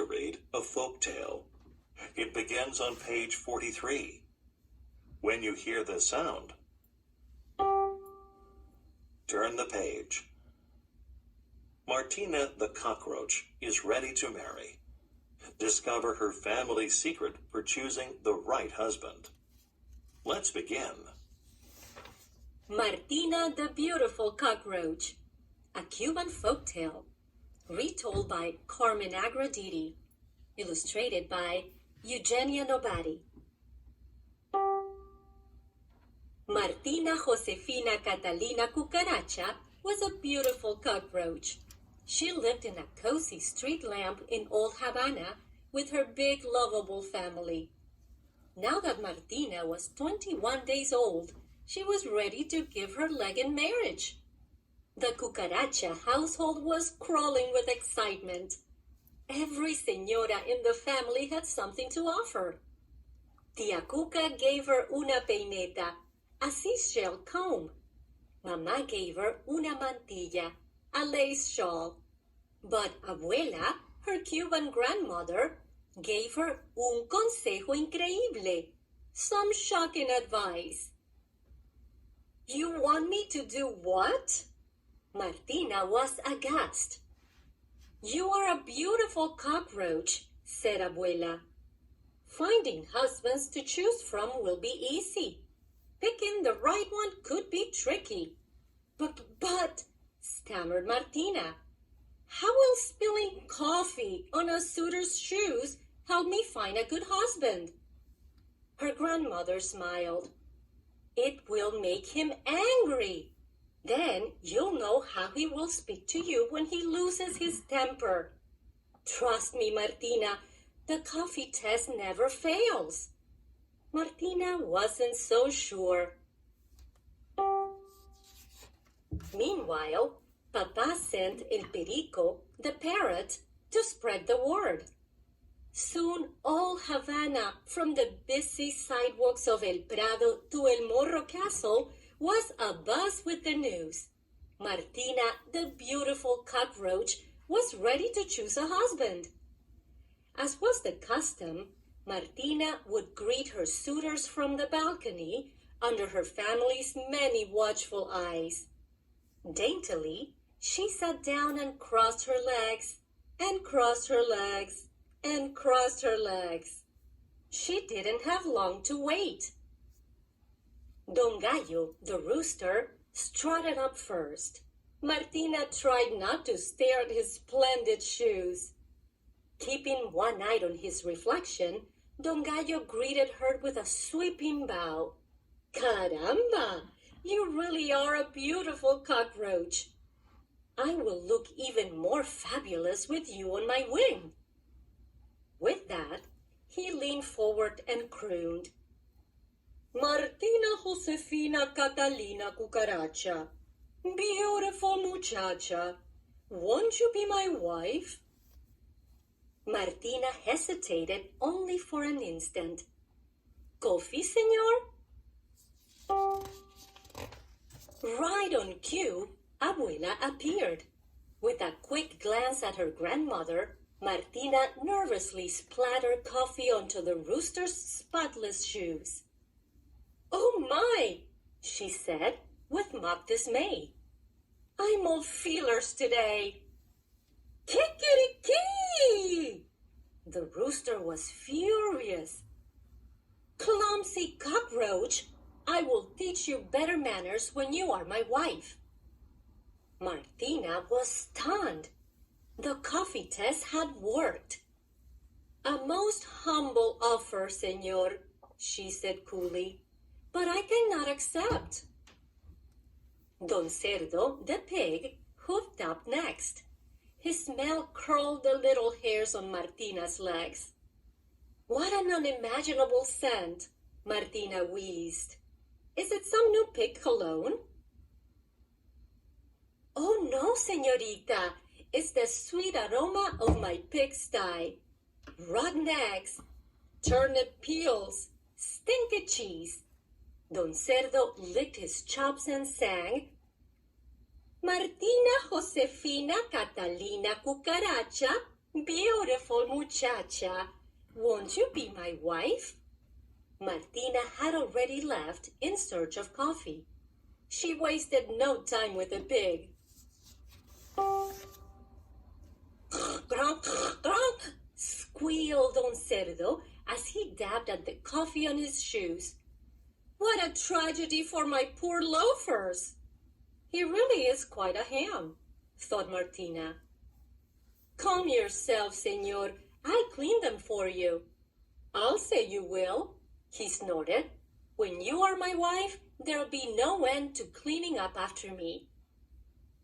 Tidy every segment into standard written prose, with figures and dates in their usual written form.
to read a folk tale. It begins on page 43. When you hear the sound, turn the page. Martina the cockroach is ready to marry. Discover her family's secret for choosing the right husband. Let's begin. Martina the beautiful cockroach, a Cuban folktale, retold by Carmen Agroditi, illustrated by Eugenia Nobati. Martina Josefina Catalina Cucaracha was a beautiful cockroach. She lived in a cozy street lamp in Old Havana with her big, lovable family. Now that Martina was 21 days old, she was ready to give her leg in marriage. The Cucaracha household was crawling with excitement. Every señora in the family had something to offer. Tia Cuca gave her una peineta, a seashell comb. Mamá gave her una mantilla, a lace shawl. But Abuela, her Cuban grandmother, gave her un consejo increíble, some shocking advice. You want me to do what? Martina was aghast. You are a beautiful cockroach, said Abuela. Finding husbands to choose from will be easy. Picking the right one could be tricky. But, stammered Martina, how will spilling coffee on a suitor's shoes help me find a good husband? Her grandmother smiled. It will make him angry. Then you'll know how he will speak to you when he loses his temper. Trust me, Martina, the coffee test never fails. Martina wasn't so sure. Meanwhile, Papa sent El Perico, the parrot, to spread the word. Soon all Havana, from the busy sidewalks of El Prado to El Morro Castle, was abuzz with the news. Martina, the beautiful cockroach, was ready to choose a husband. As was the custom, Martina would greet her suitors from the balcony under her family's many watchful eyes. Daintily, she sat down and crossed her legs, and crossed her legs, and crossed her legs. She didn't have long to wait. Don Gallo, the rooster, strutted up first. Martina tried not to stare at his splendid shoes. Keeping one eye on his reflection, Don Gallo greeted her with a sweeping bow. Caramba! You really are a beautiful cockroach. I will look even more fabulous with you on my wing. With that, he leaned forward and crooned, Martina Josefina Catalina Cucaracha, beautiful muchacha, won't you be my wife? Martina hesitated only for an instant. Coffee, senor? Right on cue, Abuela appeared. With a quick glance at her grandmother, Martina nervously splattered coffee onto the rooster's spotless shoes. Oh my, she said with mock dismay. I'm all feelers today. Kikeriki! The rooster was furious. Clumsy cockroach, I will teach you better manners when you are my wife. Martina was stunned. The coffee test had worked. A most humble offer, senor, she said coolly, but I cannot accept. Don Cerdo, the pig, hoofed up next. His smell curled the little hairs on Martina's legs. What an unimaginable scent, Martina wheezed. Is it some new pig cologne? Oh no, señorita, it's the sweet aroma of my pigsty. Rotten eggs, turnip peels, stinky cheese. Don Cerdo licked his chops and sang, Martina Josefina Catalina Cucaracha, Beautiful muchacha, won't you be my wife? Martina had already left in search of coffee. She wasted no time with the pig. Squealed Don Cerdo as he dabbed at the coffee on his shoes. What a tragedy for my poor loafers! He really is quite a ham, thought Martina. Calm yourself, senor. I'll clean them for you. I'll say you will, he snorted. When you are my wife, there'll be no end to cleaning up after me.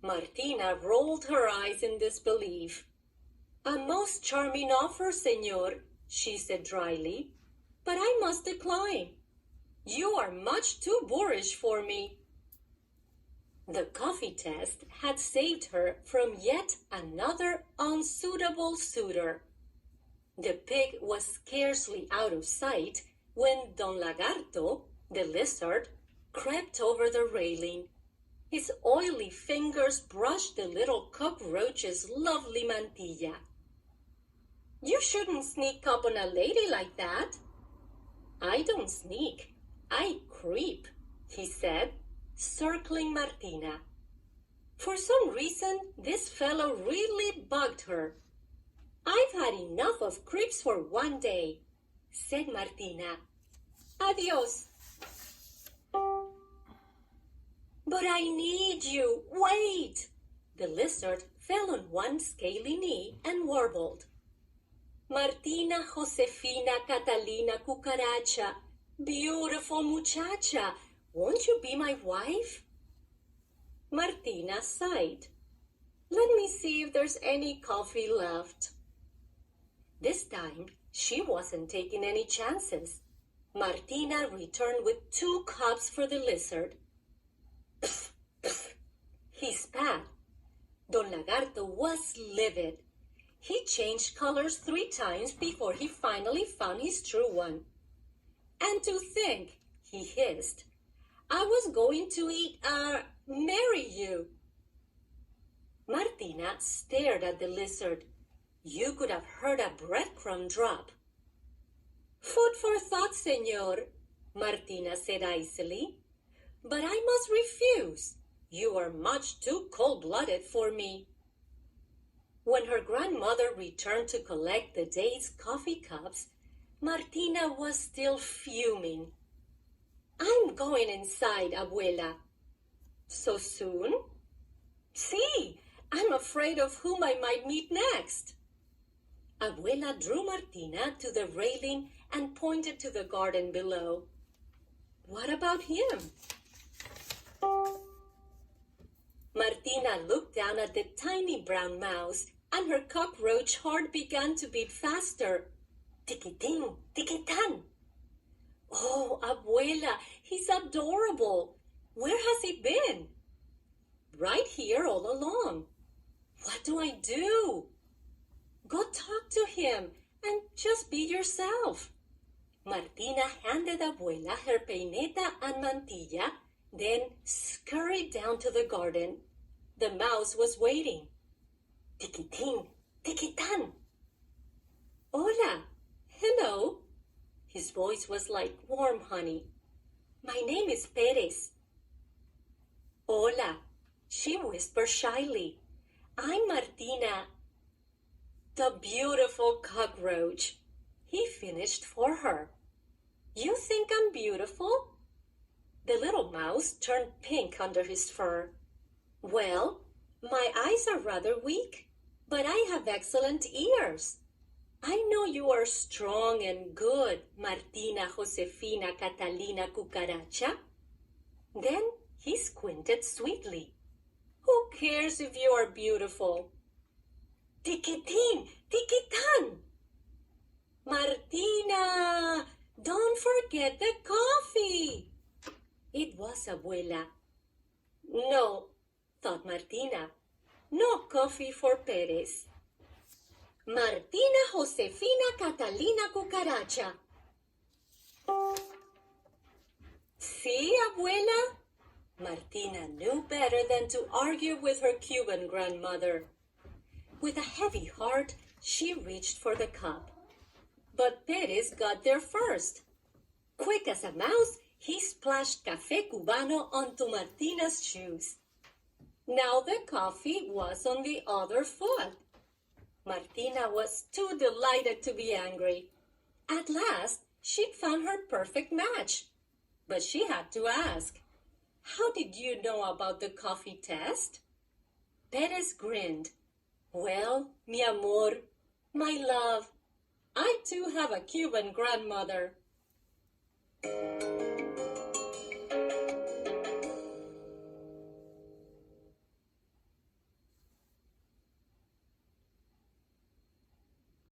Martina rolled her eyes in disbelief. A most charming offer, senor, she said dryly, but I must decline. You are much too boorish for me. The coffee test had saved her from yet another unsuitable suitor. The pig was scarcely out of sight when Don Lagarto, the lizard, crept over the railing. His oily fingers brushed the little cockroach's lovely mantilla. You shouldn't sneak up on a lady like that. I don't sneak, I creep, he said, circling Martina. For some reason, this fellow really bugged her. I've had enough of creeps for one day, said Martina. Adios. But I need you. Wait! The lizard fell on one scaly knee and warbled. Martina Josefina Catalina Cucaracha, beautiful muchacha, won't you be my wife? Martina sighed. Let me see if there's any coffee left. This time, she wasn't taking any chances. Martina returned with 2 cups for the lizard. Pff, pff, he spat. Don Lagarto was livid. He changed colors 3 times before he finally found his true one. And to think, he hissed, I was going to marry you. Martina stared at the lizard. You could have heard a breadcrumb drop. Food for thought, senor, Martina said icily. But I must refuse. You are much too cold-blooded for me. When her grandmother returned to collect the day's coffee cups, Martina was still fuming. I'm going inside, abuela. So soon? See, I'm afraid of whom I might meet next. Abuela drew Martina to the railing and pointed to the garden below. What about him? Martina looked down at the tiny brown mouse, and her cockroach heart began to beat faster. Tiki-ting, tiki-tan. Oh, abuela, he's adorable. Where has he been? Right here all along. What do I do? Go talk to him and just be yourself. Martina handed abuela her peineta and mantilla, then scurried down to the garden. The mouse was waiting. Tiki-ting, tiki-tan. Hola, hello. His voice was like warm honey. My name is Perez. Hola, she whispered shyly. I'm Martina. The beautiful cockroach. He finished for her. You think I'm beautiful? The little mouse turned pink under his fur. Well, my eyes are rather weak, but I have excellent ears. I know you are strong and good, Martina Josefina Catalina Cucaracha. Then he squinted sweetly. Who cares if you are beautiful? Tikitin, tikitan! Martina, don't forget the coffee. It was abuela. No, thought Martina. No coffee for Perez. Martina Josefina Catalina Cucaracha. See, abuela? Martina knew better than to argue with her Cuban grandmother. With a heavy heart, She reached for the cup, but Perez got there first. Quick as a mouse, he splashed Café Cubano onto Martina's shoes. Now the coffee was on the other foot. Martina was too delighted to be angry. At last, she'd found her perfect match. But she had to ask, "How did you know about the coffee test?" Perez grinned. "Well, mi amor, my love, I too have a Cuban grandmother."